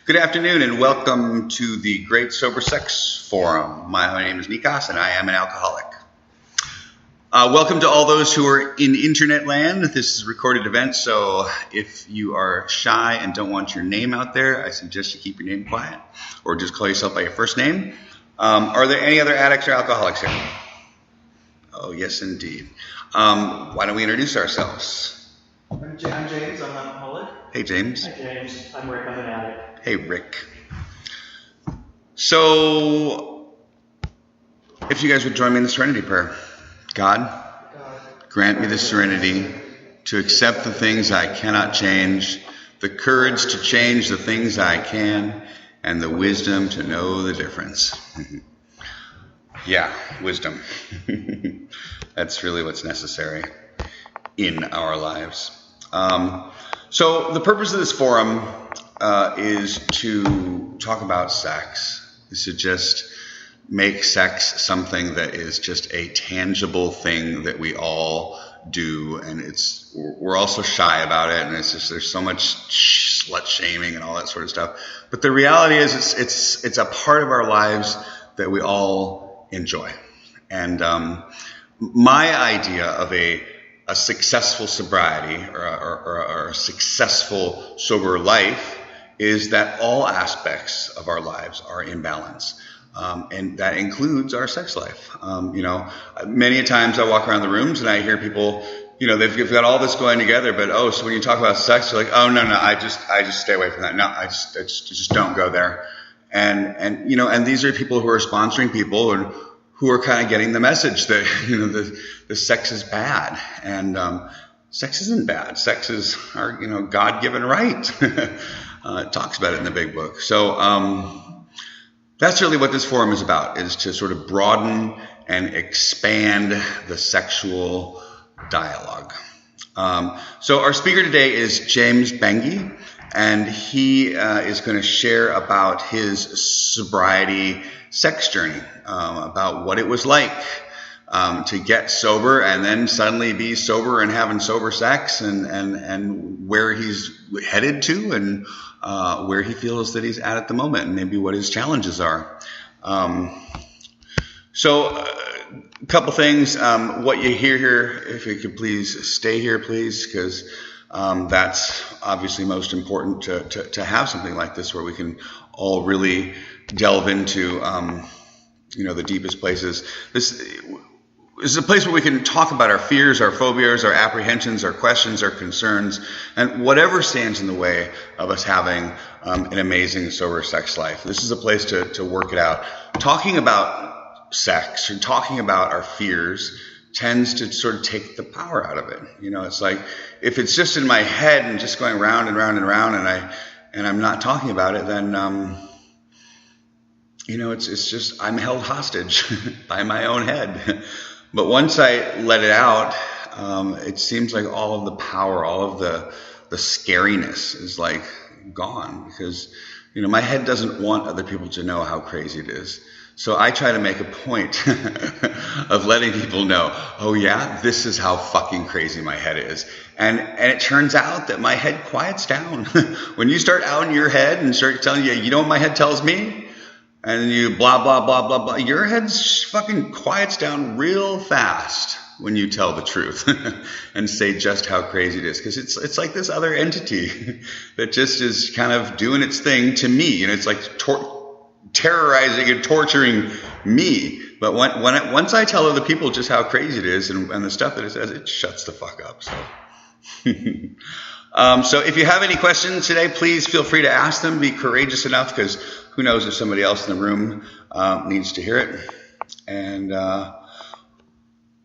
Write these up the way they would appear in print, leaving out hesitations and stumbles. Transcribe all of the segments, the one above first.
Good afternoon and welcome to the Great Sober Sex Forum. My name is NIKAS and I am an alcoholic. Welcome to all those who are in internet land. This is a recorded event, so if you are shy and don't want your name out there, I suggest you keep your name quiet or just call yourself by your first name. Are there any other addicts or alcoholics here? Oh, yes, indeed. Why don't we introduce ourselves? I'm James, I'm an alcoholic. Hey, James. Hi, James. I'm Rick, I'm an addict. Hey, Rick. So, if you guys would join me in the serenity prayer. God, grant me the serenity to accept the things I cannot change, the courage to change the things I can, and the wisdom to know the difference. Yeah, wisdom. That's really what's necessary in our lives. So the purpose of this forum is to talk about sex, is to just make sex something that is just a tangible thing that we all do, and we're also shy about it, and it's just there's so much slut shaming and all that sort of stuff. But the reality is it's a part of our lives that we all enjoy. And my idea of a successful sobriety or a successful sober life is that all aspects of our lives are in balance. And that includes our sex life. Many times I walk around the rooms and I hear people, they've got all this going together, but so when you talk about sex, you're like, oh no, I just stay away from that. No, I just don't go there. And these are people who are sponsoring people and who are kind of getting the message that the sex is bad, and sex isn't bad. Sex is our God-given right. It talks about it in the big book. So that's really what this forum is about, is to sort of broaden and expand the sexual dialogue. So our speaker today is James Bengi, and he is going to share about his sobriety sex journey, about what it was like to get sober and then suddenly be sober and having sober sex, and where he's headed to, and where he feels that he's at the moment, and maybe what his challenges are. So a couple things. What you hear here, if you could please stay here, please, because that's obviously most important to have something like this where we can all really delve into the deepest places. This is a place where we can talk about our fears, our phobias, our apprehensions, our questions, our concerns, and whatever stands in the way of us having an amazing sober sex life. This is a place to work it out. Talking about sex and talking about our fears tends to sort of take the power out of it. It's like if it's just in my head and just going round and round and round, and I'm not talking about it, then it's just I'm held hostage by my own head. But once I let it out, it seems like all of the power, all of the scariness is like gone, because my head doesn't want other people to know how crazy it is. So I try to make a point of letting people know, oh yeah, this is how fucking crazy my head is. And it turns out that my head quiets down. When you start out in your head and start telling you know what my head tells me? And you blah, blah, blah, blah, blah. Your head fucking quiets down real fast when you tell the truth and say just how crazy it is. Because it's like this other entity that just is kind of doing its thing to me. It's like terrorizing and torturing me. But once I tell other people just how crazy it is and the stuff that it says, it shuts the fuck up. So. So if you have any questions today, please feel free to ask them. Be courageous enough, because who knows if somebody else in the room needs to hear it. And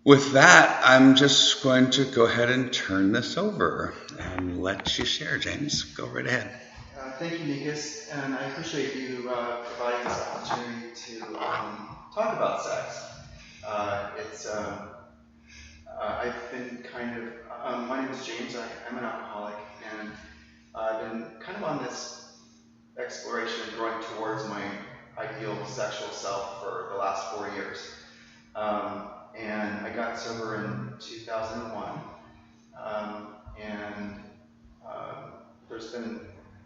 with that, I'm just going to go ahead and turn this over and let you share, James. Go right ahead. Thank you, NIKAS, and I appreciate you providing this opportunity to talk about sex. I've been kind of, my name is James, I'm an alcoholic, and I've been kind of on this exploration and growing towards my ideal sexual self for the last 4 years. And I got sober in 2001, and there's been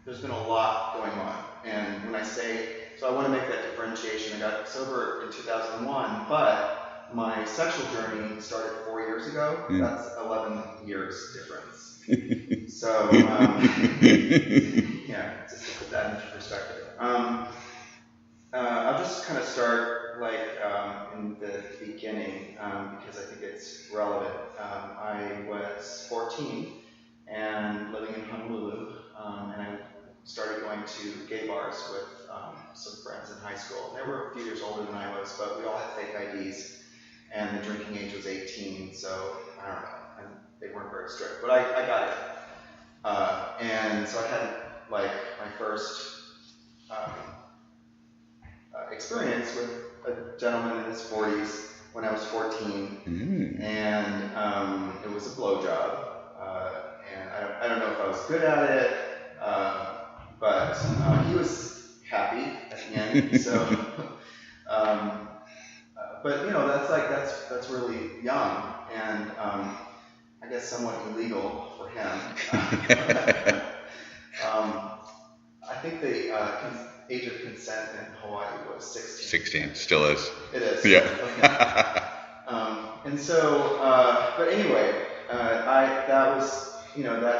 there's been a lot going on. And when I say, so I want to make that differentiation. I got sober in 2001, but my sexual journey started 4 years ago. That's 11 years difference. So, yeah, just to put that into perspective. I'll just kind of start in the beginning because I think it's relevant. I was 14 and living in Honolulu, and I started going to gay bars with some friends in high school. They were a few years older than I was, but we all had fake IDs, and the drinking age was 18, so I don't know, and they weren't very strict, but I got it. And so I had my first experience with a gentleman in his 40s when I was 14, and it was a blowjob, and I don't know if I was good at it, but he was happy at the end. So, but that's really young, and I guess somewhat illegal for him. I think the age of consent in Hawaii was 16. 16, still is. It is. Yeah. Okay. And so, but anyway, that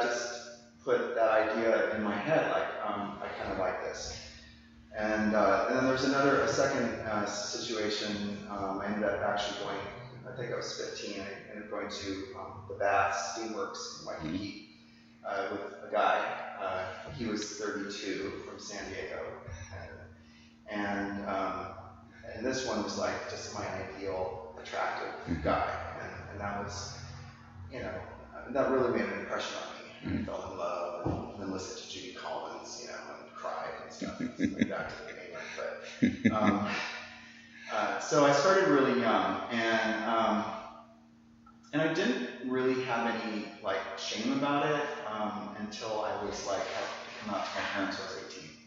just put that idea in my head, I kind of like this. And then there's a second situation. I ended up actually going, I think I was 15, I ended up going to the Baths Steamworks in Waikiki with a guy. He was 32 from San Diego. And this one was just my ideal, attractive guy. And that was, that really made an impression on me. I fell in love and then listened to Judy Collins, and cried and stuff. Like that to the England. But so I started really young, and I didn't really have any shame about it until I was had to come out to my parents when I was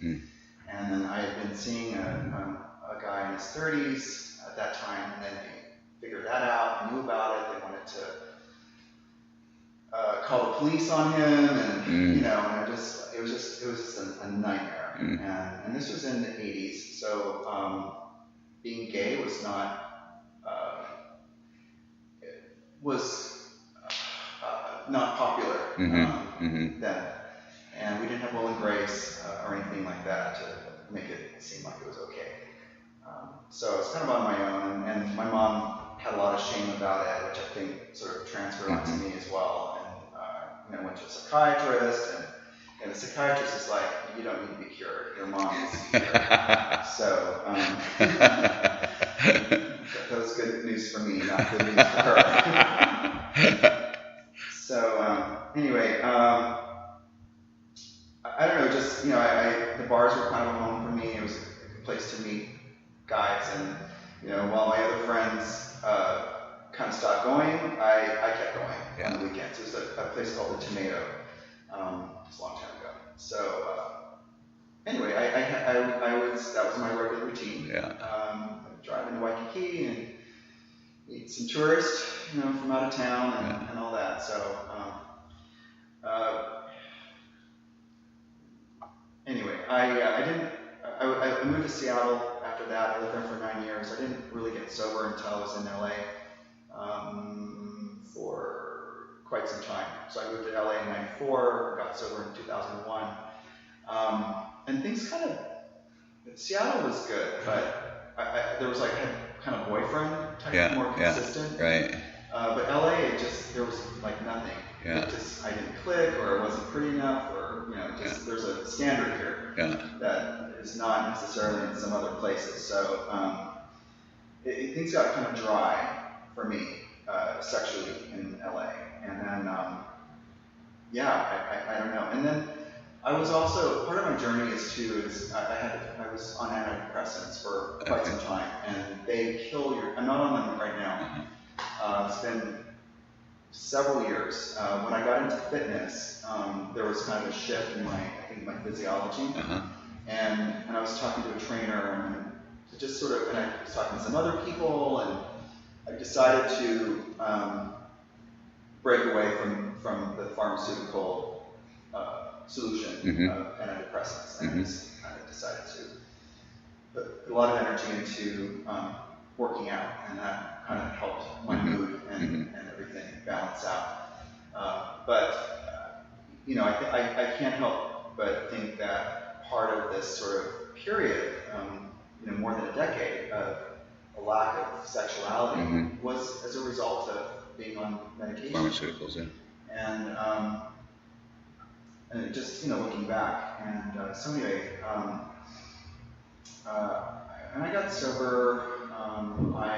18. And then I had been seeing a guy in his 30s at that time, and then they figured that out, knew about it. They wanted to call the police on him, and and it was just a nightmare. And this was in the 80s, so being gay was not popular then, and we didn't have Will and Grace or anything like that to make it seem like it was okay. So it's kind of on my own, and my mom had a lot of shame about it, which I think sort of transferred onto me as well. And I went to a psychiatrist, and the psychiatrist is like, you don't need to be cured, your mom is cured. So that was good news for me, not good news for her. So anyway, I don't know, just the bars were kind of a home for me. It was a good place to meet guys, and while my other friends kind of stopped going, I kept going on the weekends. It was a place called the Tomato. It was a long time ago. So anyway, that was my regular routine. I'd drive into Waikiki and meet some tourists, from out of town and all that. So anyway, I moved to Seattle after that. I lived there for 9 years. I didn't really get sober until I was in LA for quite some time. So I moved to LA in '94, got sober in 2001. And things Seattle was good, but there was kind of boyfriend type, more consistent. Right. But LA, there was nothing. I didn't click, or it wasn't pretty enough, or there's a standard here that is not necessarily in some other places. So things got kind of dry for me sexually in LA, and then I don't know. And then I was also, part of my journey I was on antidepressants for quite some time, and they kill I'm not on them right now. It's been several years. When I got into fitness, there was kind of a shift in my physiology, and I was talking to a trainer, and I was talking to some other people, and I decided to break away from the pharmaceutical solution of antidepressants, and I just kind of decided to put a lot of energy into working out, and that kind of helped my mood and everything balance out. But I can't help but think that part of this sort of period, more than a decade of a lack of sexuality was as a result of being on medication. Pharmaceuticals, yeah. And just, looking back, and so anyway, when I got sober, I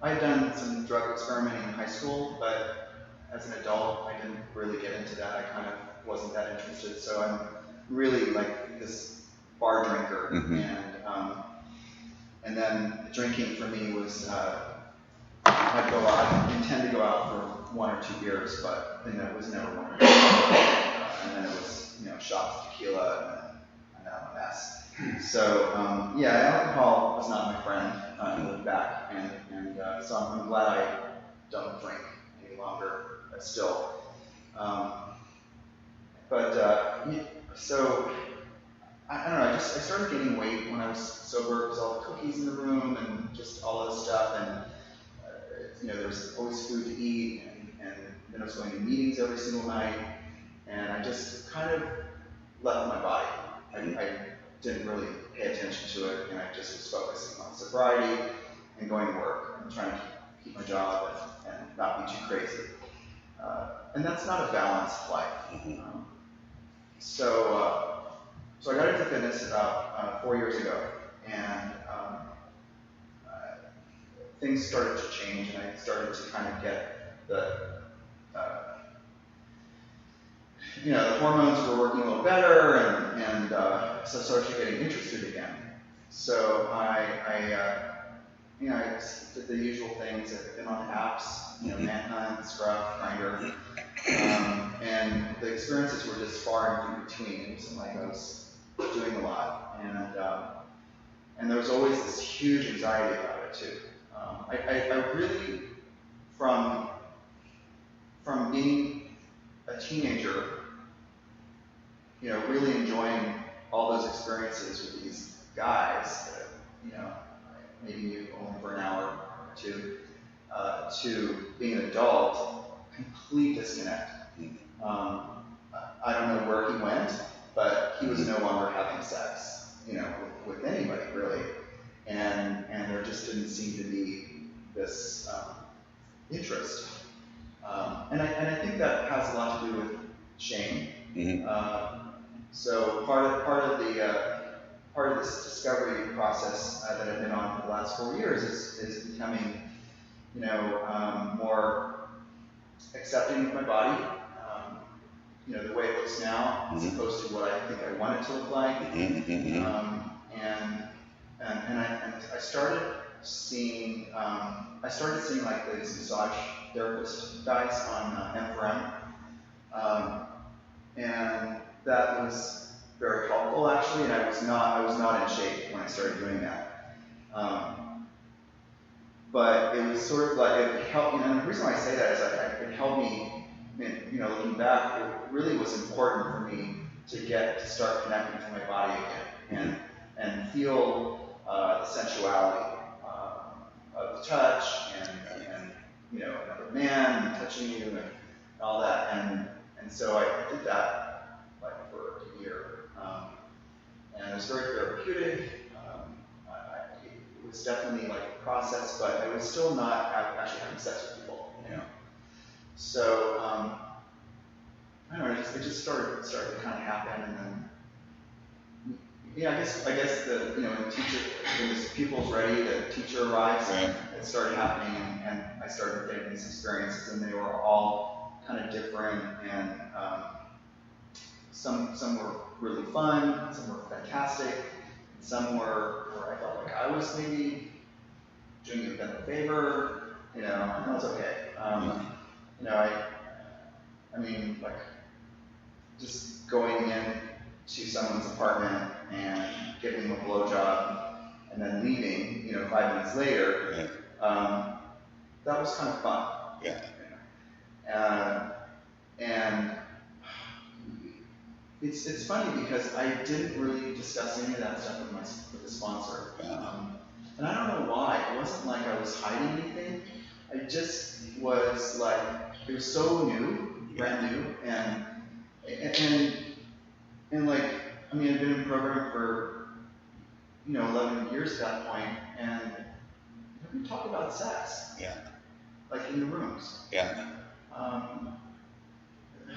had done some drug experimenting in high school, but as an adult, I didn't really get into that. I kind of wasn't that interested, so I'm really like this bar drinker, and then drinking for me was I'd intend to go out for 1 or 2 beers, but it was never 1 or 2. And then it was shots of tequila, and then I'm a mess. So alcohol was not my friend looking back, and so I'm glad I don't drink any longer, but still. So I don't know. I started gaining weight when I was sober because all the cookies in the room and just all this stuff, and there was always food to eat, and then I was going to meetings every single night, and I just kind of left my body. I didn't really pay attention to it, and I just was focusing on sobriety and going to work and trying to keep my job and not be too crazy. And that's not a balanced life. So I got into fitness about 4 years ago, and things started to change, and I started to kind of get the hormones were working a little better, and so I started getting interested again. So I did the usual things. I've been on apps, Manhunt, Scruff, Grindr, and the experiences were just far in between. It wasn't like I was doing a lot, and there was always this huge anxiety about it too. I really, from being a teenager, really enjoying all those experiences with these guys that, maybe you only for an hour or two, to being an adult, complete disconnect. I don't know where he went, but he was no longer having sex, with anybody really, and there just didn't seem to be this interest, and I think that has a lot to do with shame. So part of this discovery process that I've been on for the last 4 years is becoming, more accepting of my body, the way it looks now, as opposed to what I think I want it to look like, and I started seeing like these massage therapist guys on M4M, and that was very helpful actually, and I was not in shape when I started doing that. But it was sort of like it helped, and the reason why I say that is it helped me. Looking back, it really was important for me to start connecting to my body again and feel the sensuality of the touch and another man touching you and all that, and so I did that like for a year, and it was very therapeutic. It was definitely like a process, but I was still not actually having sex with people, So I don't know. It just started to kind of happen, and then I guess when the pupil's ready, the teacher arrives, and it started happening, and I started getting these experiences, and they were all kind of different, and some were really fun, some were fantastic, and some were where I felt like I was maybe doing them a favor, and that was okay. I mean, like, just going in to someone's apartment and giving them a blowjob and then leaving, 5 minutes later, that was kind of fun. Yeah. it's funny because I didn't really discuss any of that stuff with the sponsor. And I don't know why. It wasn't like I was hiding anything. I just was like, it was so new, brand new, and like, I mean, I've been in the program for 11 years at that point, and nobody talked about sex. Yeah. Like in the rooms. Yeah. I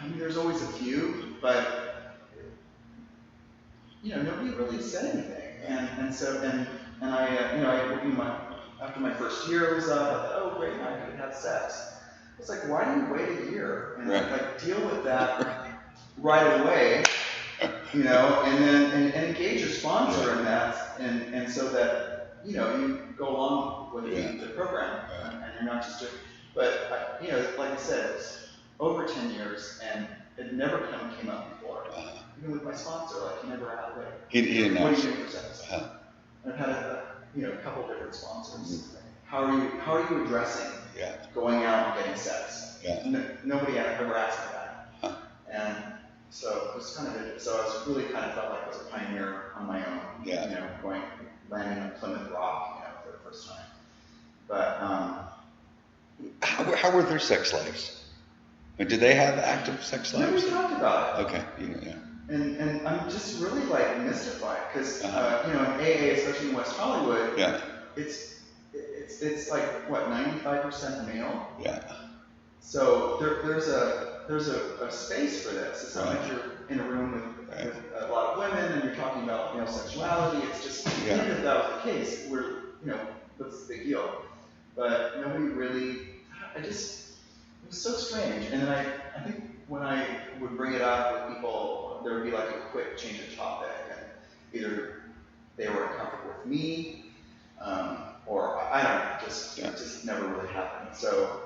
mean, there's always a few, but nobody really said anything. And I after my first year was up, I thought, oh great, now I could have sex. It's like, why do you wait a year and like deal with that right away, and then and engage your sponsor in that, and so that you go along with the program, and you're not just doing. But like I said, it's over 10 years, and it never came up before. Even with my sponsor, like he never had like, he didn't know. What do you do for sex? I've had a couple different sponsors. How are you addressing going out and getting sex? Nobody ever asked me that. And so it was kind of it. So I was really kind of felt like I was a pioneer on my own. Landing on Plymouth Rock, for the first time. But how were their sex lives? Did they have active sex lives? We talked about it. Okay. And I'm just really like mystified because in AA, especially in West Hollywood, it's like what 95% male. Yeah. So there's a space for this. It's not like you're in a room with a lot of women and you're talking about sexuality. It's just even if that was the case, what's the big deal? But nobody really. It was so strange. And then I think when I would bring it up with people, there would be like a quick change of topic, and either they were uncomfortable with me, or I don't know, it just never really happened. So,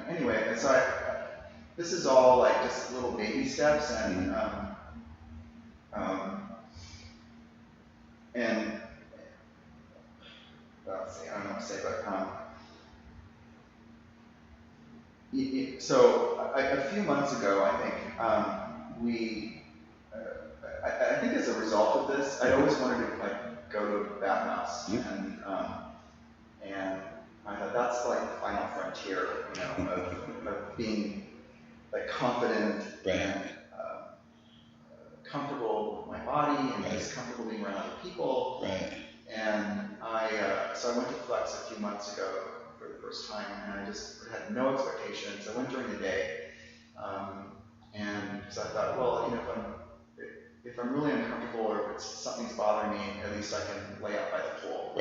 anyway, so this is all like just little baby steps, and let's see, I don't know what to say, but so a few months ago, I think I think as a result of this, I always wanted to like go to a bathhouse, and I thought that's like the final frontier, of being like confident and comfortable with my body and just comfortable being around other people. And so I went to Flex a few months ago for the first time, and I just had no expectations. I went during the day, and so I thought, well, if I'm really uncomfortable or if something's bothering me, at least I can lay out by the pool.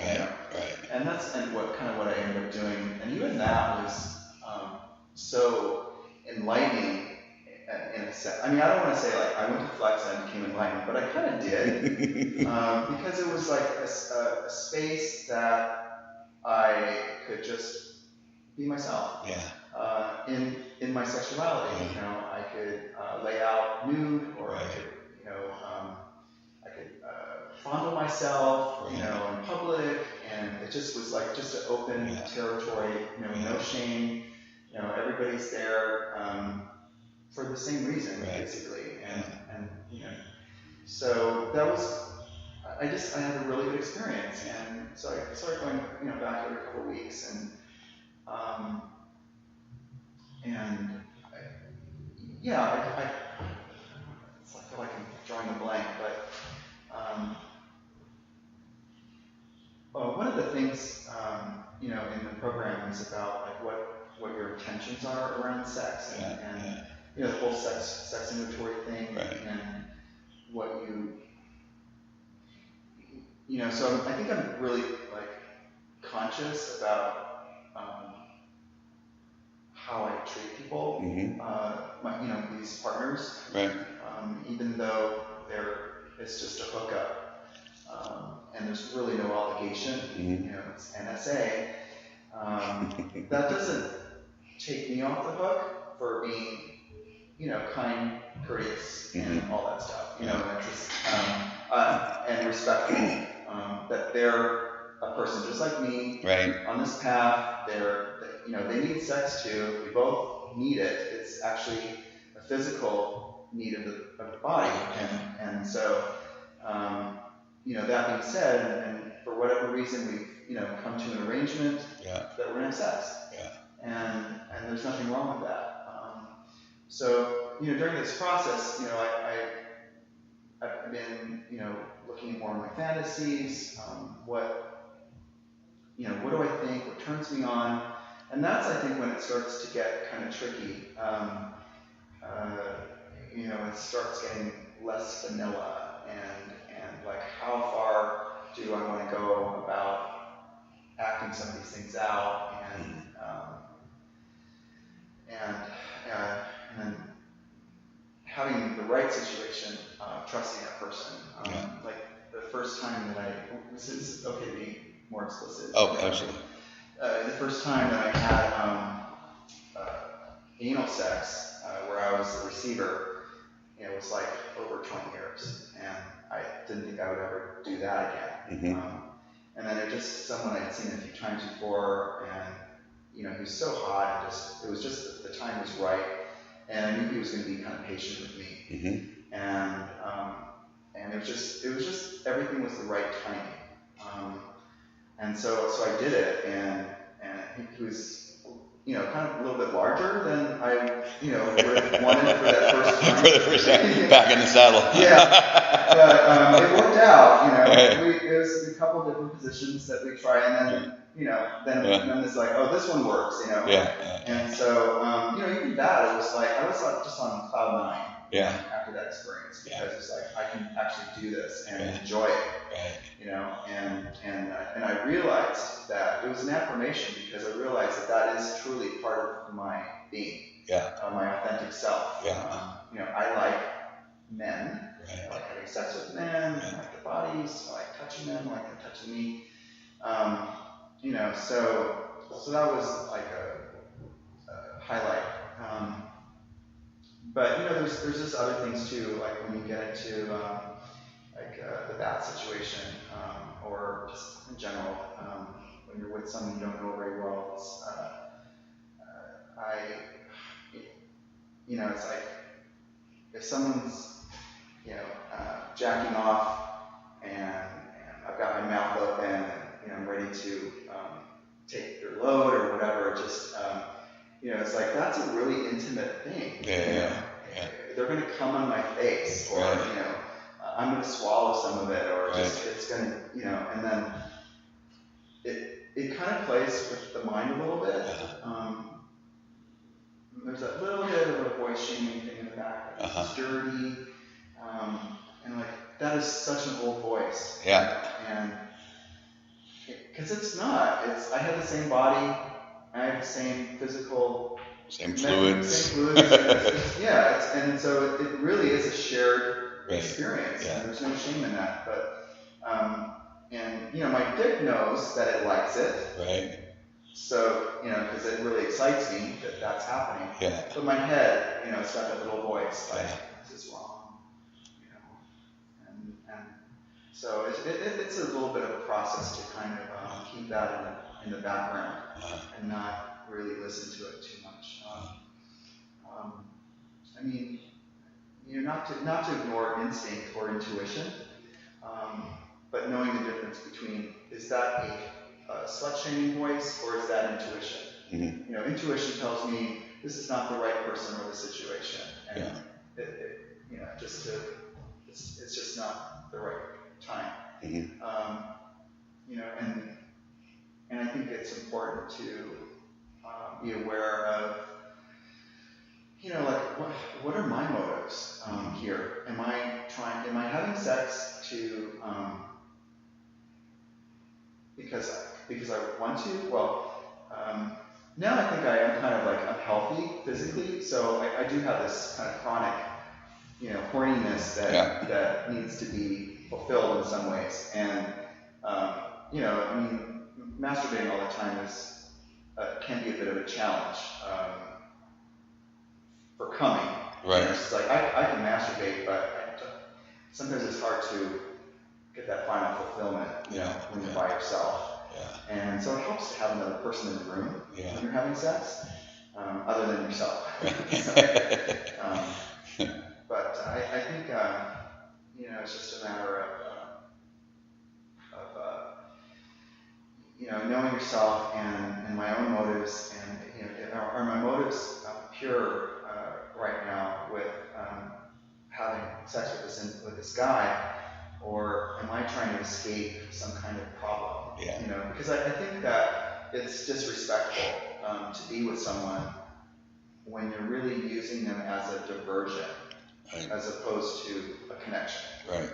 And that's what I ended up doing. And even that was so enlightening in a sense. I mean, I don't want to say like I went to Flex and I became enlightened, but I kind of did because it was like a space that I could just be myself. In my sexuality, I could lay out nude, or I could, fondle myself, in public, and it just was like just an open territory, no shame, everybody's there for the same reason, basically, and so that was, I had a really good experience, and so I started going, back every couple of weeks, and I feel like I'm drawing a blank, but one of the things, in the program is about like what your intentions are around sex, and the whole sex inventory thing, and what so I think I'm really like conscious about how I treat people, these partners, even though it's just a hookup, and there's really no obligation, it's NSA, that doesn't take me off the hook for being, kind, courteous, and all that stuff, and just, and respectful, that they're a person just like me, on this path, they need sex too. We both need it. It's actually a physical need of the body, and so that being said, and for whatever reason we've come to an arrangement that we're gonna have sex, and there's nothing wrong with that. So during this process, I've been looking more at my fantasies, what do I think, what turns me on, and that's I think when it starts to get kind of tricky. It starts getting less vanilla, and like how far do I want to go about acting some of these things out, and having the right situation, trusting that person. Like the first time that this is okay to be more explicit. Oh, absolutely. The first time that I had anal sex, where I was the receiver, it was like over 20 years, and I didn't think I would ever do that again. And then it just someone I'd seen a few times before, and he was so hot, and it was just the time was right, and I knew he was going to be kind of patient with me, and it was just everything was the right timing, and so I did it, and he was kind of a little bit larger than I would have wanted for that first time. For the first time, back in the saddle. Yeah, but it worked out. It was a couple different positions that we tried, and then then it's like, oh, this one works. And so even that, it was like I was like just on cloud 9. After that experience, because it's like I can actually do this and enjoy it. And I realized that it was an affirmation, because I realized that is truly part of my being, my authentic self. I like men. I like having sex with men. I like their bodies. I like touching them. I like them touching me. So that was like a highlight. But there's just other things too, like when you get into the bath situation, or just in general, when you're with someone you don't know very well. It's like if someone's jacking off, and I've got my mouth open, and I'm ready to take their load or whatever. Just it's like that's a really intimate thing. They're going to come on my face, or I'm going to swallow some of it, or just it's going to and then it kind of plays with the mind a little bit. There's that little bit of a voice shaming thing in the back. It's dirty, and like that is such an old voice. And because it's not. I have the same body. I have the same physical. Same fluids. And so it really is a shared experience, and there's no shame in that. But my dick knows that it likes it. So because it really excites me that that's happening. But my head, it's got that little voice like this is wrong. And so it's a little bit of a process to kind of keep that in the background and not really listen to it too much. Not to ignore instinct or intuition, but knowing the difference between, is that a slut-shaming voice, or is that intuition? Intuition tells me this is not the right person or the situation, and it's just not the right time. And I think it's important to be aware of, what are my motives here? Am I having sex to, because I want to? Well, now I think I am kind of like unhealthy physically, so I do have this kind of chronic, horniness that needs to be fulfilled in some ways. And, masturbating all the time can be a bit of a challenge for coming. It's like I can masturbate, but sometimes it's hard to get that final fulfillment, when you're by yourself. Yeah. And so it helps to have another person in the room Yeah. when you're having sex, other than yourself. But I think, it's just a matter of knowing yourself and my own motives, and are my motives pure right now with having sex with this guy, or am I trying to escape some kind of problem? Yeah. Because I think that it's disrespectful to be with someone when you're really using them as a diversion, right. as opposed to a connection. Right.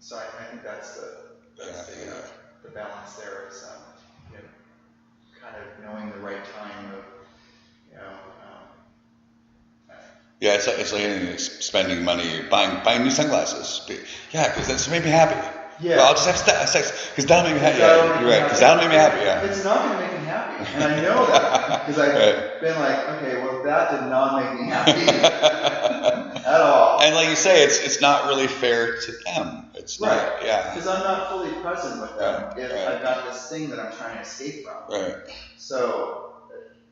So I think that's the balance there is kind of knowing the right time of yeah, it's like spending money, buying new sunglasses. Yeah, because that's made me happy. Yeah. Well, I'll just have sex because that'll make me happy. Yeah, you're right. Because that'll make me happy. Yeah. It's not going to make me happy, and I know that because I've been like, okay, well, that did not make me happy at all. And like you say, it's not really fair to them. It's right. Not, yeah. Because I'm not fully present with them if Right. I've got this thing that I'm trying to escape from. Right. So,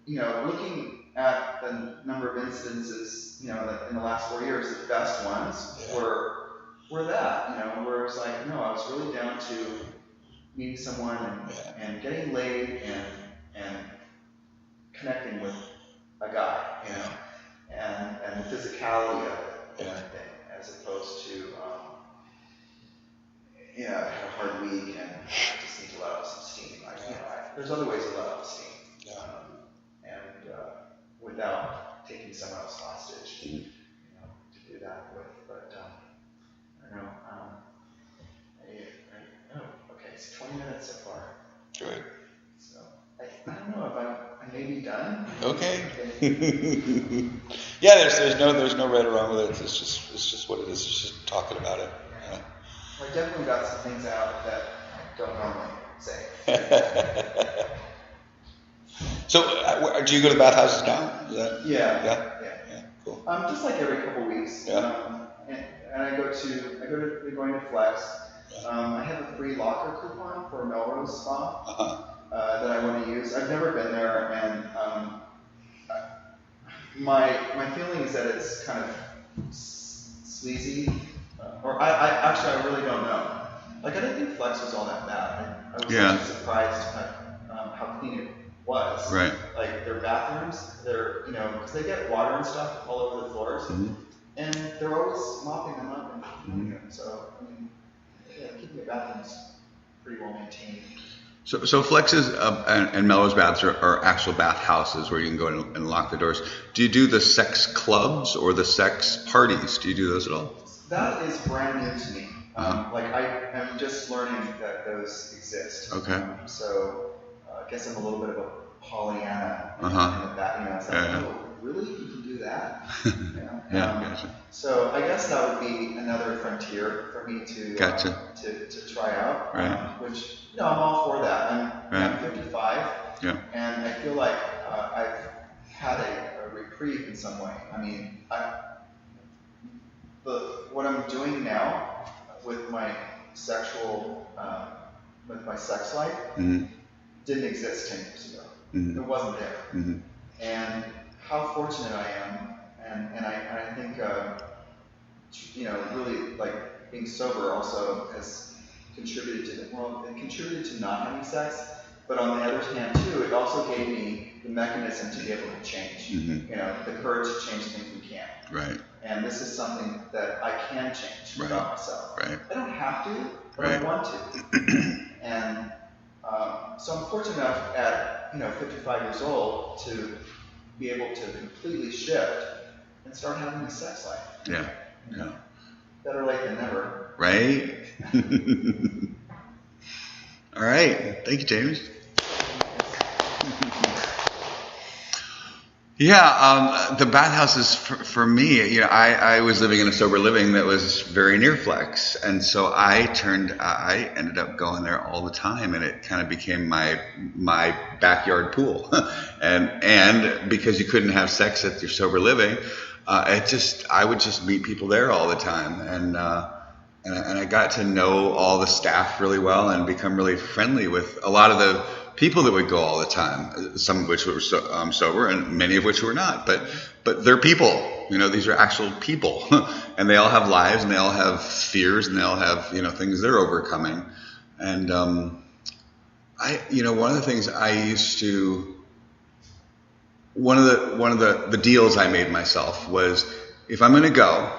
looking at the number of incidences, in the last 4 years, the best ones were that, where it's like, no, I was really down to meeting someone and getting laid and connecting with a guy, and the physicality of it, and everything, as opposed to, I had a hard week and I just need to let out some steam. There's other ways to let out steam, without taking someone else hostage, to do that with. But I don't know. Okay, it's 20 minutes so far. Good. So I don't know if I may be done. Okay. Yeah, there's no right or wrong with it. It's just what it is. It's just talking about it. Yeah. Well, I definitely got some things out that I don't normally say. So, do you go to bathhouses now? Yeah. Cool. Just like every couple weeks. Yeah. And I go to going to Flex. I have a free locker coupon for Melrose Spa that I want to use. I've never been there, and my feeling is that it's kind of sleazy, or I really don't know. Like, I didn't think Flex was all that bad. I was actually surprised how clean it was. Right. Like, their bathrooms, they're, because they get water and stuff all over the floors, and they're always mopping them up and cleaning them. So, keeping the bathrooms pretty well maintained. So Flex's and Melrose baths are actual bath houses where you can go in and lock the doors. Do you do the sex clubs or the sex parties? Do you do those at all? That is brand new to me. I'm just learning that those exist. Okay. So I guess I'm a little bit of a Pollyanna in that. It's like, oh, really? You can do that? Gotcha. So I guess that would be another frontier for me to try out. Right. Which, I'm all for that. I'm 55, and I feel like I've had a reprieve in some way. I mean, what I'm doing now with my with my sex life didn't exist 10 years ago. It wasn't there. And how fortunate I am, and I think, really, like, being sober also has contributed to not having sex, but on the other hand, too, it also gave me the mechanism to be able to change, the courage to change things we can't. Right. And this is something that I can change about myself. Right. I don't have to, but I want to. And so I'm fortunate enough at 55 years old to be able to completely shift and start having a sex life. Yeah. Better late than never. Right. All right. Thank you, James. Yeah, the bathhouses for me, I was living in a sober living that was very near Flex, and so I ended up going there all the time, and it kind of became my backyard pool, and because you couldn't have sex at your sober living, I would just meet people there all the time, and I got to know all the staff really well and become really friendly with a lot of the people that would go all the time, some of which were sober and many of which were not, but they're people. These are actual people, and they all have lives, and they all have fears, and they all have things they're overcoming. And one of the things I used to, one of the deals I made myself was, if I'm going to go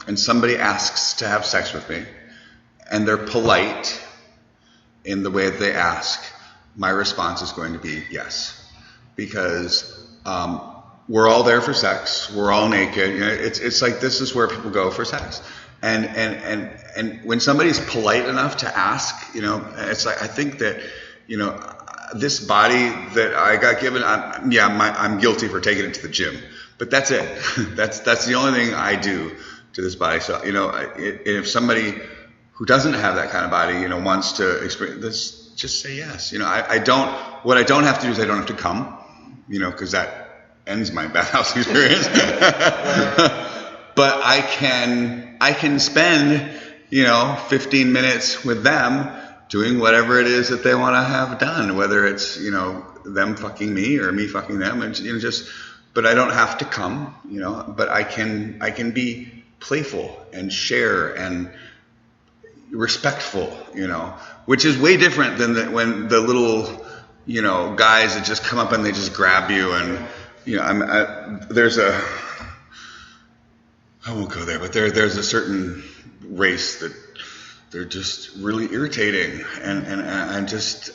and somebody asks to have sex with me, and they're polite in the way that they ask, my response is going to be yes, because we're all there for sex. We're all naked. It's like, this is where people go for sex. And when somebody's polite enough to ask, it's like, I think that, this body that I got given, I'm guilty for taking it to the gym, but that's it. That's the only thing I do to this body. So, if somebody who doesn't have that kind of body, wants to experience this, just say yes. What I don't have to do is I don't have to come, because that ends my bathhouse experience. But I can spend, 15 minutes with them doing whatever it is that they want to have done, whether it's, them fucking me or me fucking them, and but I don't have to come, but I can be playful and share and respectful, which is way different than when the little, guys that just come up and they just grab you and, I won't go there, but there's a certain race that they're just really irritating, and just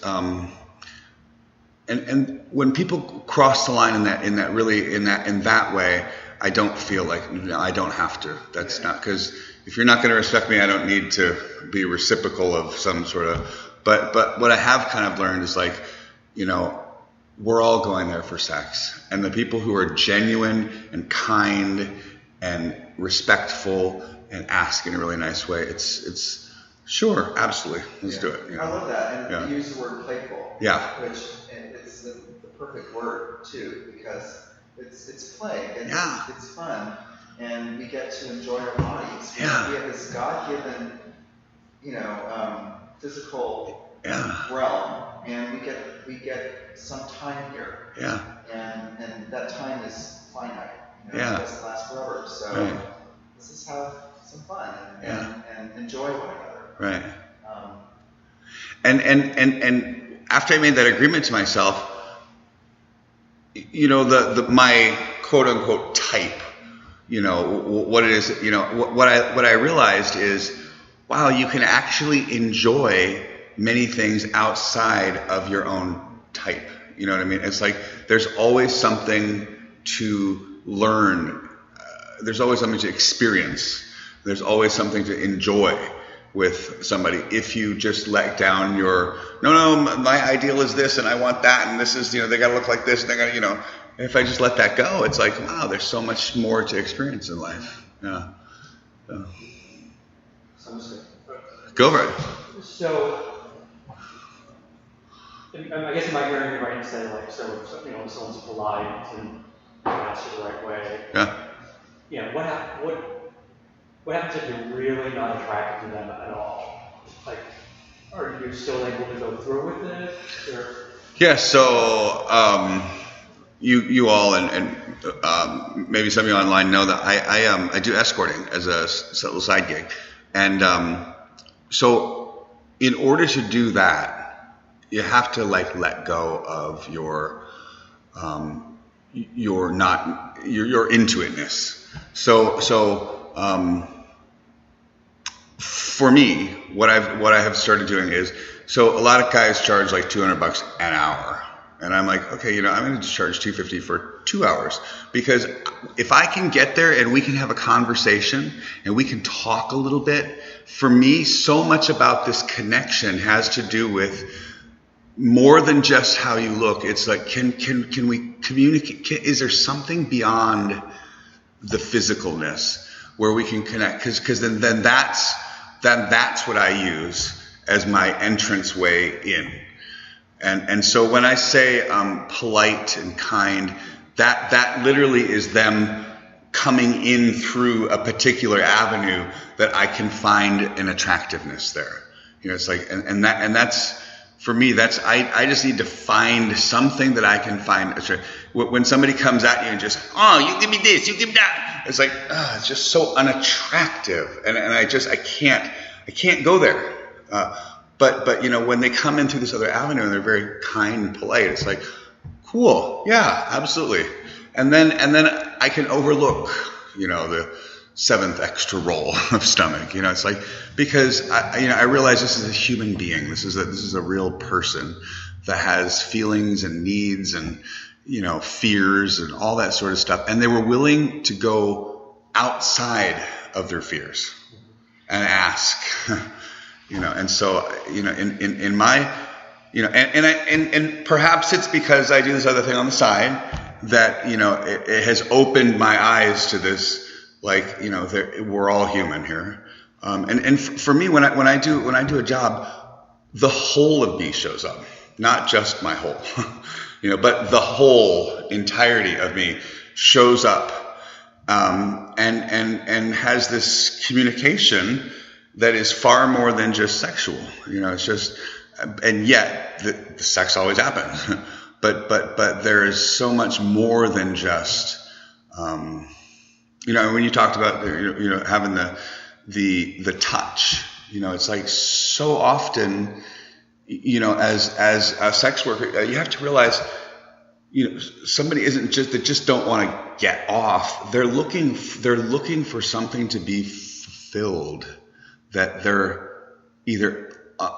and when people cross the line in that way, I don't feel like I don't have to. That's not, because if you're not going to respect me, I don't need to be reciprocal of some sort of. But what I have kind of learned is like, we're all going there for sex, and the people who are genuine and kind and respectful and ask in a really nice way, it's sure, absolutely, let's do it. I love that, and you use the word playful. Yeah. Which it's the perfect word too, because it's play. It's fun, and we get to enjoy our bodies. We have this God-given, physical realm, and we get some time here. Yeah. And that time is finite. It doesn't last forever. So let's just have some fun and enjoy one another. Right. And after I made that agreement to myself, my quote unquote type, what it is, what I realized is, wow, you can actually enjoy many things outside of your own type. You know what I mean? It's like there's always something to learn. There's always something to experience. There's always something to enjoy with somebody if you just let down your, no, my ideal is this and I want that and this is, they got to look like this and they got to, if I just let that go, it's like, wow, there's so much more to experience in life. Yeah. So. Go for it. So, I guess am I hearing you right to say, like, so if someone's polite and asks you the right way? Yeah. What happens if you're really not attracted to them at all? Like, are you still able to go through with it? Or? Yeah. So, you all and maybe some of you online know that I do escorting as a little side gig, and so in order to do that, you have to let go of your intuitiveness. So for me, what I have started doing is, so a lot of guys charge like $200 an hour, and I'm like, okay, I'm going to just charge $250 for 2 hours, because if I can get there and we can have a conversation and we can talk a little bit, for me, so much about this connection has to do with more than just how you look. It's like, can we communicate? Is there something beyond the physicalness where we can connect? Because then that's what I use as my entrance way in. And so when I say polite and kind, that literally is them coming in through a particular avenue that I can find an attractiveness there. It's like, and that's, for me, I just need to find something that I can find. When somebody comes at you and just, oh, you give me this, you give me that. It's like, it's just so unattractive. And I can't go there. But when they come in through this other avenue and they're very kind and polite, it's like, cool. Yeah, absolutely. And then I can overlook, the 7th extra roll of stomach. It's like, because I realize this is a human being. This is a real person that has feelings and needs and, fears and all that sort of stuff. And they were willing to go outside of their fears and ask, and so, in my, and perhaps it's because I do this other thing on the side that, it has opened my eyes to this, like, we're all human here. And for me, when I do a job, the whole of me shows up, not just my whole, but the whole entirety of me shows up, and has this communication that is far more than just sexual. It's just, and yet the sex always happens, but there is so much more than just, when you talked about, having the touch, it's like so often, as a sex worker, you have to realize, somebody isn't just don't want to get off. They're looking for something to be fulfilled that they're either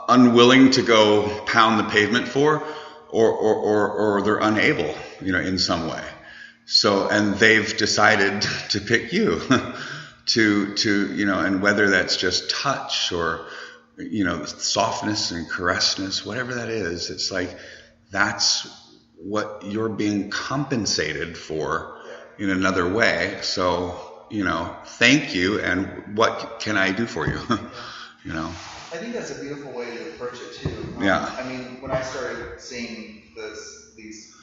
unwilling to go pound the pavement for, or they're unable, in some way. So, and they've decided to pick you to, and whether that's just touch or, softness and caressness, whatever that is, it's like, that's what you're being compensated for in another way. So, thank you. And what can I do for you? I think that's a beautiful way to approach it too. Yeah. When I started seeing these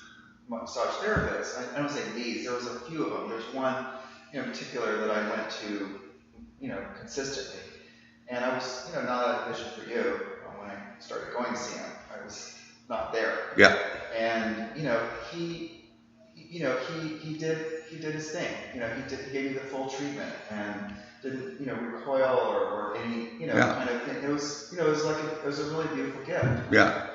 massage therapists, I don't say these, there was a few of them. There's one in particular that I went to, consistently. And I was, not at a vision for you when I started going to see him. I was not there. Yeah. And, he did his thing. He gave me the full treatment and didn't, recoil or any, kind of thing. It was, it was a really beautiful gift. Yeah.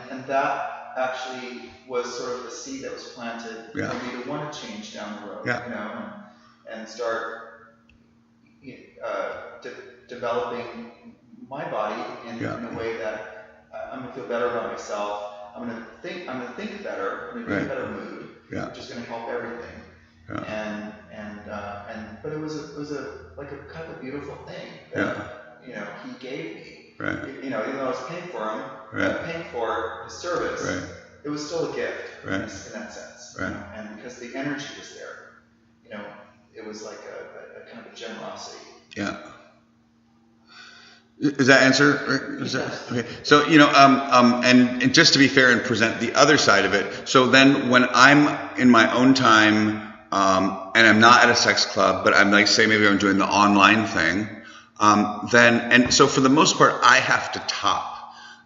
And that actually was sort of the seed that was planted for me to want to change down the road. Yeah. And start developing my body in a way that I'm gonna feel better about myself. I'm gonna think better. I'm gonna be in a better mood, which is gonna help everything. Yeah. But it was a kind of a beautiful thing that he gave me. Right. Even though I was paying for him, paying for his service, it was still a gift in that sense. Right. And because the energy was there, it was like a kind of a generosity. Yeah. Does that answer? Okay. So, and just to be fair and present the other side of it. So then when I'm in my own time, and I'm not at a sex club, but I'm like, say maybe I'm doing the online thing, and so for the most part, I have to top.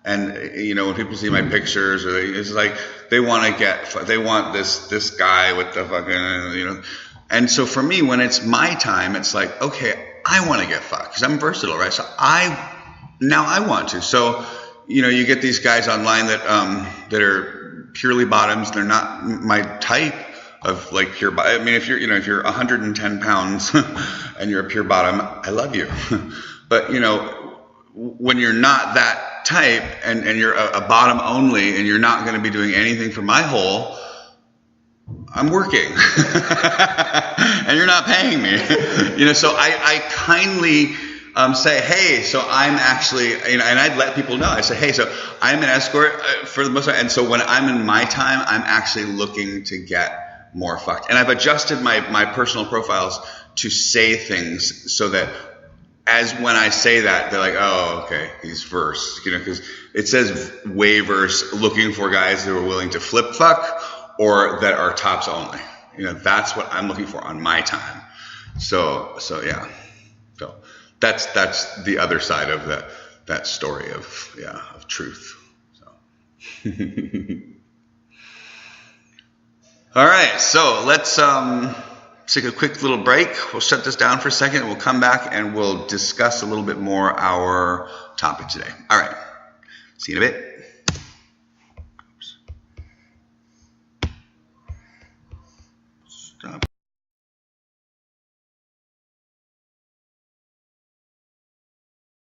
And, when people see my pictures, it's like, they want this guy with the fucking, And so for me, when it's my time, it's like, okay, I want to get fucked because I'm versatile, right? So I want to. So, you get these guys online that are purely bottoms. They're not my type of like pure bottom. I mean, if you're 110 pounds and you're a pure bottom, I love you. But, when you're not that type and you're a bottom only and you're not going to be doing anything for my hole, I'm working and you're not paying me, so I kindly say, hey, so I'm actually, and I'd let people know, I say, hey, so I'm an escort for the most part. And so when I'm in my time, I'm actually looking to get more fucked. And I've adjusted my personal profiles to say things so that as when I say that, they're like, oh, okay, he's verse, because it says way verse, looking for guys who are willing to flip fuck or that are tops only. You know, that's what I'm looking for on my time. So yeah. So that's the other side of that story of truth. So all right, so let's take a quick little break. We'll shut this down for a second. We'll come back and we'll discuss a little bit more our topic today. All right, see you in a bit.